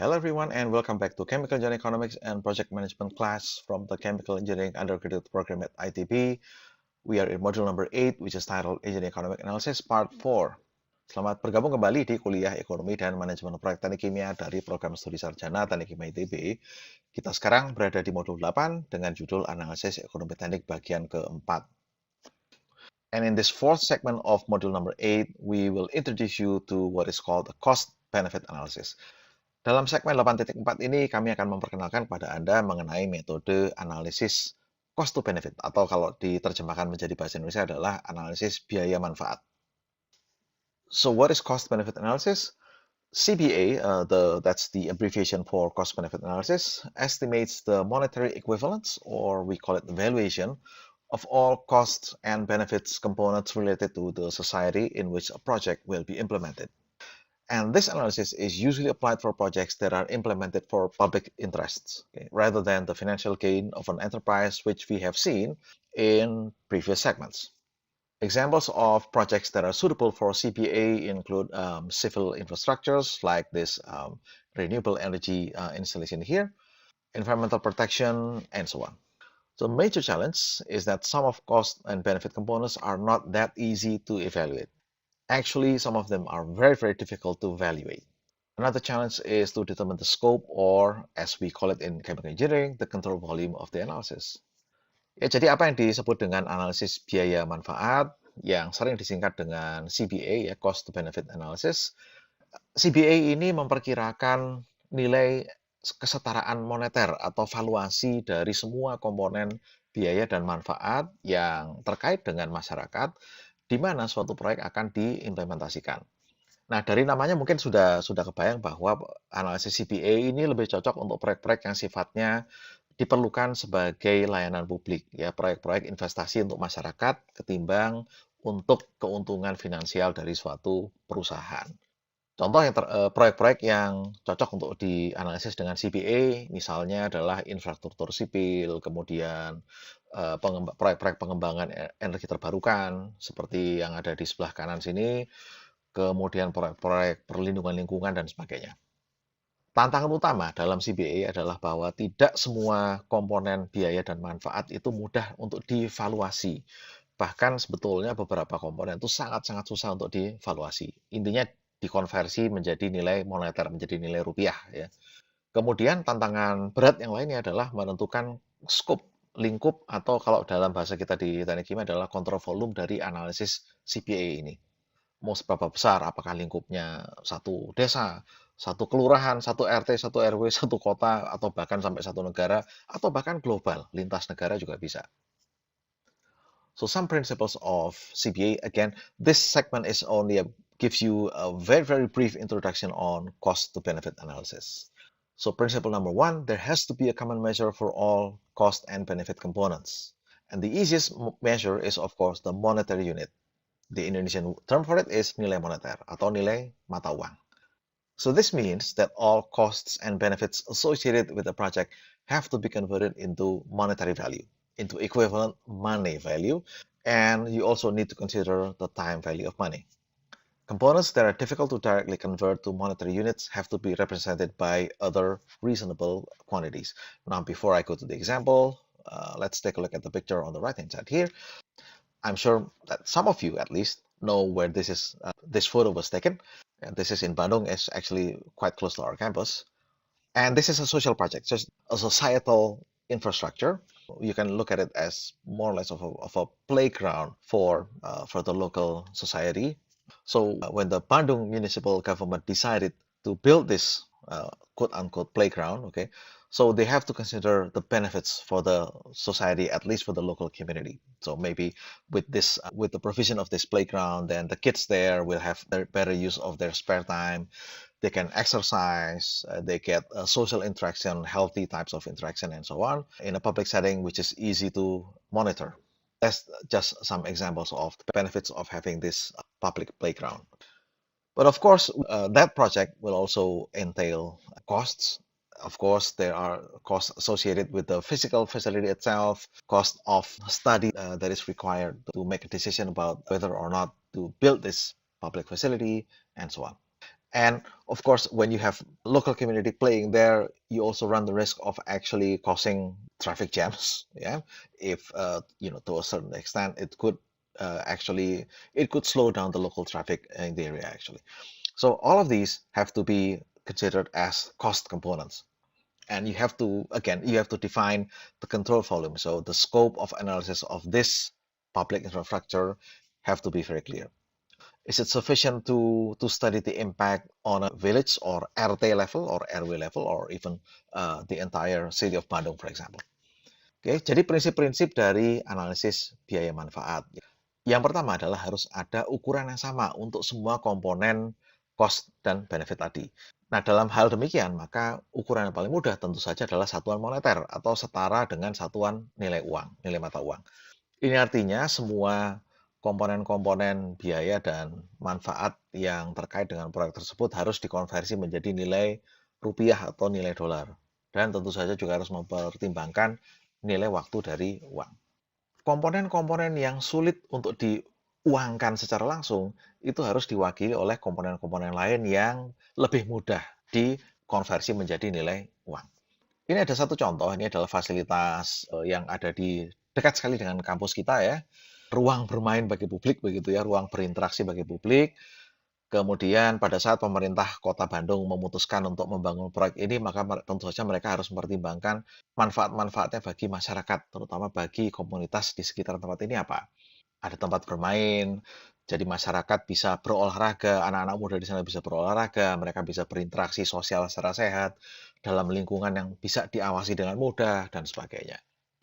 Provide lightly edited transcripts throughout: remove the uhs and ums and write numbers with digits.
Hello everyone and welcome back to Chemical Engineering Economics and Project Management class from the Chemical Engineering Undergraduate Program at ITB. We are in module number 8 which is titled Engineering Economic Analysis Part 4. Selamat bergabung kembali di kuliah Ekonomi dan Manajemen Proyek Teknik Kimia dari Program Studi Sarjana Teknik Kimia ITB. Kita sekarang berada di modul 8 dengan judul Analisis Ekonomi Teknik bagian keempat. And in this fourth segment of module number 8, we will introduce you to what is called a cost-benefit analysis. Dalam segmen 8.4 ini, kami akan memperkenalkan kepada Anda mengenai metode analisis cost to benefit, atau kalau diterjemahkan menjadi bahasa Indonesia adalah analisis biaya manfaat. So what is cost benefit analysis? CBA, that's the abbreviation for cost benefit analysis, estimates the monetary equivalence, or we call it the valuation, of all costs and benefits components related to the society in which a project will be implemented. And this analysis is usually applied for projects that are implemented for public interests, okay, rather than the financial gain of an enterprise, which we have seen in previous segments. Examples of projects that are suitable for CBA include civil infrastructures like this renewable energy installation here, environmental protection, and so on. The major challenge is that some of cost and benefit components are not that easy to evaluate. Actually, some of them are very, very difficult to evaluate. Another challenge is to determine the scope, or as we call it in chemical engineering, the control volume of the analysis. Ya, jadi apa yang disebut dengan analisis biaya manfaat, yang sering disingkat dengan CBA, ya, Cost to Benefit Analysis. CBA ini memperkirakan nilai kesetaraan moneter atau valuasi dari semua komponen biaya dan manfaat yang terkait dengan masyarakat, di mana suatu proyek akan diimplementasikan. Nah, dari namanya mungkin sudah kebayang bahwa analisis CBA ini lebih cocok untuk proyek-proyek yang sifatnya diperlukan sebagai layanan publik, ya, proyek-proyek investasi untuk masyarakat ketimbang untuk keuntungan finansial dari suatu perusahaan. Contoh yang proyek-proyek yang cocok untuk dianalisis dengan CBA misalnya adalah infrastruktur sipil, kemudian proyek-proyek pengembangan energi terbarukan seperti yang ada di sebelah kanan sini, kemudian proyek-proyek perlindungan lingkungan dan sebagainya. Tantangan utama dalam CBA adalah bahwa tidak semua komponen biaya dan manfaat itu mudah untuk dievaluasi. Bahkan sebetulnya beberapa komponen itu sangat-sangat susah untuk dievaluasi. Intinya dikonversi menjadi nilai moneter, menjadi nilai rupiah, ya. Kemudian tantangan berat yang lainnya adalah menentukan scope, lingkup, atau kalau dalam bahasa kita di teknik kimia adalah kontrol volume dari analisis CBA ini. Mau seberapa besar, apakah lingkupnya satu desa, satu kelurahan, satu RT, satu RW, satu kota, atau bahkan sampai satu negara, atau bahkan global, lintas negara juga bisa. So some principles of CBA, again, this segment is only gives you a very, very brief introduction on cost to benefit analysis. So principle number 1, there has to be a common measure for all cost and benefit components. And the easiest measure is, of course, the monetary unit. The Indonesian term for it is nilai moneter atau nilai mata uang. So this means that all costs and benefits associated with the project have to be converted into monetary value, into equivalent money value, and you also need to consider the time value of money. Components that are difficult to directly convert to monetary units have to be represented by other reasonable quantities. Now, before I go to the example, let's take a look at the picture on the right-hand side here. I'm sure that some of you, at least, know where this photo was taken. And this is in Bandung. It's actually quite close to our campus. And this is a social project, just a societal infrastructure. You can look at it as more or less of a playground for the local society. So when the Bandung municipal government decided to build this quote-unquote playground, okay, so they have to consider the benefits for the society, at least for the local community. So maybe with the provision of this playground, then the kids there will have better use of their spare time. They can exercise, they get social interaction, healthy types of interaction, and so on, in a public setting, which is easy to monitor. That's just some examples of the benefits of having this public playground. But of course, that project will also entail costs. Of course, there are costs associated with the physical facility itself, cost of study that is required to make a decision about whether or not to build this public facility, and so on. And of course, when you have local community playing there, you also run the risk of actually causing traffic jams. Yeah, if to a certain extent, actually it could slow down the local traffic in the area actually. So all of these have to be considered as cost components. And you have to define the control volume. So the scope of analysis of this public infrastructure have to be very clear. Is it sufficient to study the impact on a village or RT level or RW level or even the entire city of Bandung, for example? Oke, jadi prinsip-prinsip dari analisis biaya manfaat. Yang pertama adalah harus ada ukuran yang sama untuk semua komponen cost dan benefit tadi. Nah, dalam hal demikian, maka ukuran yang paling mudah tentu saja adalah satuan moneter atau setara dengan satuan nilai uang, nilai mata uang. Ini artinya semua komponen-komponen biaya dan manfaat yang terkait dengan proyek tersebut harus dikonversi menjadi nilai rupiah atau nilai dolar. Dan tentu saja juga harus mempertimbangkan nilai waktu dari uang. Komponen-komponen yang sulit untuk diuangkan secara langsung itu harus diwakili oleh komponen-komponen lain yang lebih mudah dikonversi menjadi nilai uang. Ini ada satu contoh, ini adalah fasilitas yang ada di dekat sekali dengan kampus kita ya. Ruang bermain bagi publik begitu ya, ruang berinteraksi bagi publik. Kemudian pada saat pemerintah Kota Bandung memutuskan untuk membangun proyek ini, maka tentu saja mereka harus mempertimbangkan manfaat-manfaatnya bagi masyarakat, terutama bagi komunitas di sekitar tempat ini apa. Ada tempat bermain, jadi masyarakat bisa berolahraga, anak-anak muda di sana bisa berolahraga, mereka bisa berinteraksi sosial secara sehat, dalam lingkungan yang bisa diawasi dengan mudah, dan sebagainya.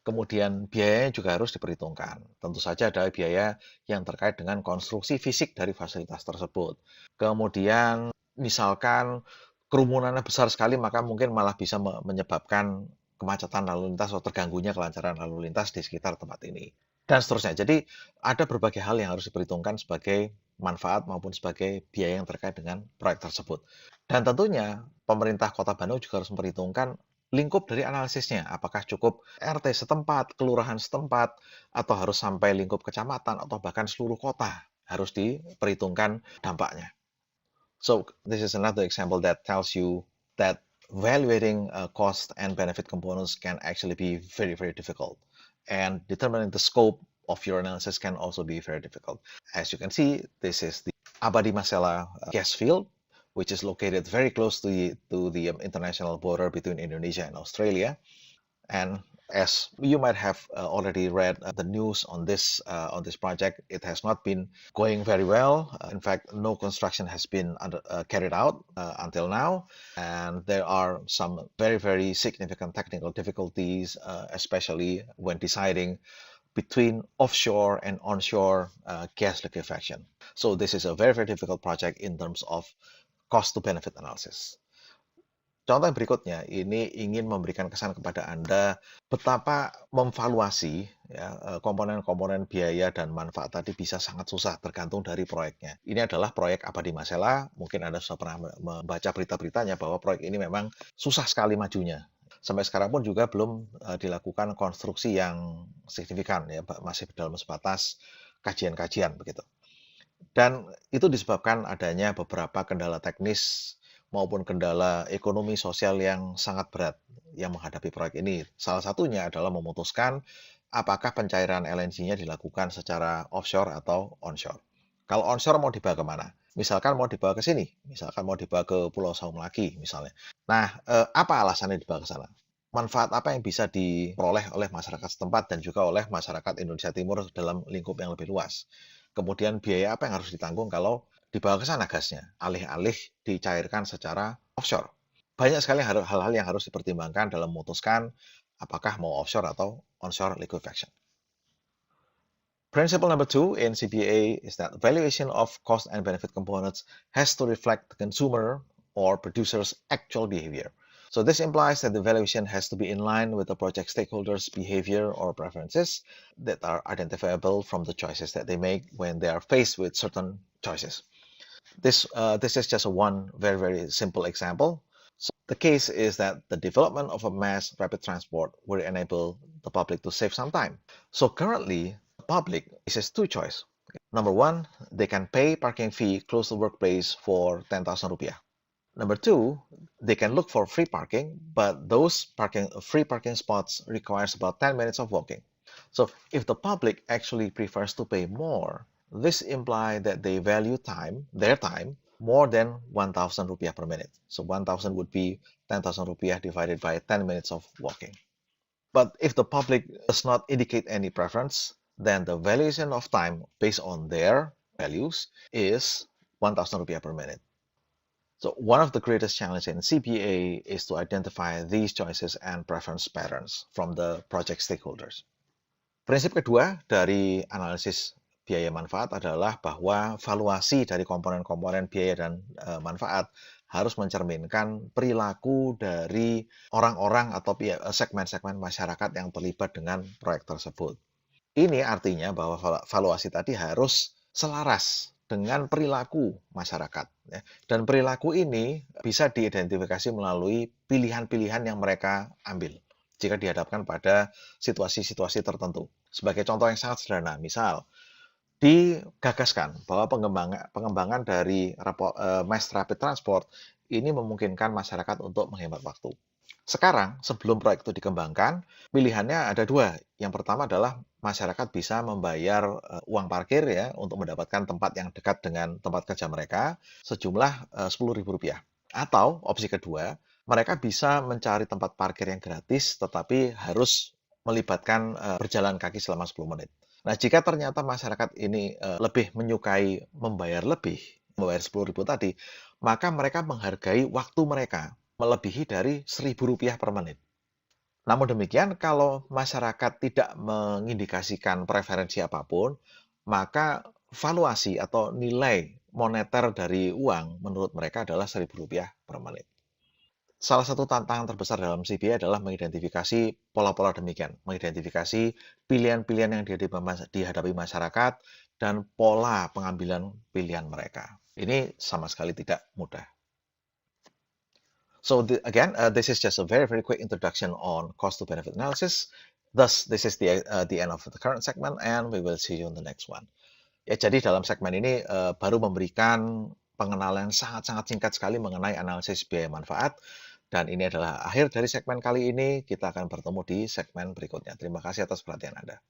Kemudian biayanya juga harus diperhitungkan. Tentu saja ada biaya yang terkait dengan konstruksi fisik dari fasilitas tersebut. Kemudian misalkan kerumunannya besar sekali, maka mungkin malah bisa menyebabkan kemacetan lalu lintas atau terganggunya kelancaran lalu lintas di sekitar tempat ini. Dan seterusnya. Jadi ada berbagai hal yang harus diperhitungkan sebagai manfaat maupun sebagai biaya yang terkait dengan proyek tersebut. Dan tentunya pemerintah Kota Bandung juga harus memperhitungkan lingkup dari analisisnya, apakah cukup RT setempat, kelurahan setempat, atau harus sampai lingkup kecamatan, atau bahkan seluruh kota harus diperhitungkan dampaknya. So, this is another example that tells you that evaluating cost and benefit components can actually be very, very difficult. And determining the scope of your analysis can also be very difficult. As you can see, this is the Abadi Masela gas field, which is located very close to the international border between Indonesia and Australia. And as you might have already read the news on this project, it has not been going very well. In fact, no construction has been carried out until now, and there are some very, very significant technical difficulties, especially when deciding between offshore and onshore gas liquefaction. So this is a very, very difficult project in terms of cost to benefit analysis. Contoh yang berikutnya, ini ingin memberikan kesan kepada Anda betapa memvaluasi ya, komponen-komponen biaya dan manfaat tadi bisa sangat susah tergantung dari proyeknya. Ini adalah proyek Abadi Masela, mungkin Anda sudah pernah membaca berita-beritanya bahwa proyek ini memang susah sekali majunya. Sampai sekarang pun juga belum dilakukan konstruksi yang signifikan, ya, masih dalam sebatas kajian-kajian begitu. Dan itu disebabkan adanya beberapa kendala teknis maupun kendala ekonomi sosial yang sangat berat yang menghadapi proyek ini. Salah satunya adalah memutuskan apakah pencairan LNG-nya dilakukan secara offshore atau onshore. Kalau onshore mau dibawa kemana? Misalkan mau dibawa ke sini, misalkan mau dibawa ke Pulau Saum lagi misalnya. Nah, apa alasannya dibawa ke sana? Manfaat apa yang bisa diperoleh oleh masyarakat setempat dan juga oleh masyarakat Indonesia Timur dalam lingkup yang lebih luas? Kemudian biaya apa yang harus ditanggung kalau dibawa ke sana gasnya, alih-alih dicairkan secara offshore. Banyak sekali hal-hal yang harus dipertimbangkan dalam memutuskan apakah mau offshore atau onshore liquefaction. Principle number 2 in CBA is that valuation of cost and benefit components has to reflect the consumer or producer's actual behavior. So this implies that the valuation has to be in line with the project stakeholders' behavior or preferences that are identifiable from the choices that they make when they are faced with certain choices. This is just one very, very simple example. So the case is that the development of a mass rapid transport will enable the public to save some time. So currently, the public faces two choices. Number one, they can pay parking fee close to workplace for 10,000 rupiah. Number two, they can look for free parking, but those free parking spots requires about 10 minutes of walking. So if the public actually prefers to pay more, this implies that they value their time, more than 1,000 rupiah per minute. So 1,000 would be 10,000 rupiah divided by 10 minutes of walking. But if the public does not indicate any preference, then the valuation of time based on their values is 1,000 rupiah per minute. So one of the greatest challenges in CBA is to identify these choices and preference patterns from the project stakeholders. Prinsip kedua dari analisis biaya manfaat adalah bahwa valuasi dari komponen-komponen biaya dan manfaat harus mencerminkan perilaku dari orang-orang atau segmen-segmen masyarakat yang terlibat dengan proyek tersebut. Ini artinya bahwa valuasi tadi harus selaras dengan perilaku masyarakat. Dan perilaku ini bisa diidentifikasi melalui pilihan-pilihan yang mereka ambil jika dihadapkan pada situasi-situasi tertentu. Sebagai contoh yang sangat sederhana, misal digagaskan bahwa pengembangan dari mass rapid transport ini memungkinkan masyarakat untuk menghemat waktu. Sekarang, sebelum proyek itu dikembangkan, pilihannya ada dua. Yang pertama adalah masyarakat bisa membayar uang parkir ya untuk mendapatkan tempat yang dekat dengan tempat kerja mereka sejumlah Rp10.000. Atau opsi kedua, mereka bisa mencari tempat parkir yang gratis tetapi harus melibatkan berjalan kaki selama 10 menit. Nah, jika ternyata masyarakat ini lebih menyukai membayar 10.000 tadi, maka mereka menghargai waktu mereka melebihi dari Rp1.000 per menit. Namun demikian, kalau masyarakat tidak mengindikasikan preferensi apapun, maka valuasi atau nilai moneter dari uang menurut mereka adalah Rp1.000 per menit. Salah satu tantangan terbesar dalam CBA adalah mengidentifikasi pola-pola demikian, mengidentifikasi pilihan-pilihan yang dihadapi masyarakat dan pola pengambilan pilihan mereka. Ini sama sekali tidak mudah. So again, this is just a very quick introduction on cost to benefit analysis. Thus, this is the end of the current segment, and we will see you in the next one. Ya, jadi dalam segmen ini baru memberikan pengenalan sangat-sangat singkat sekali mengenai analisis biaya manfaat. Dan ini adalah akhir dari segmen kali ini. Kita akan bertemu di segmen berikutnya. Terima kasih atas perhatian Anda.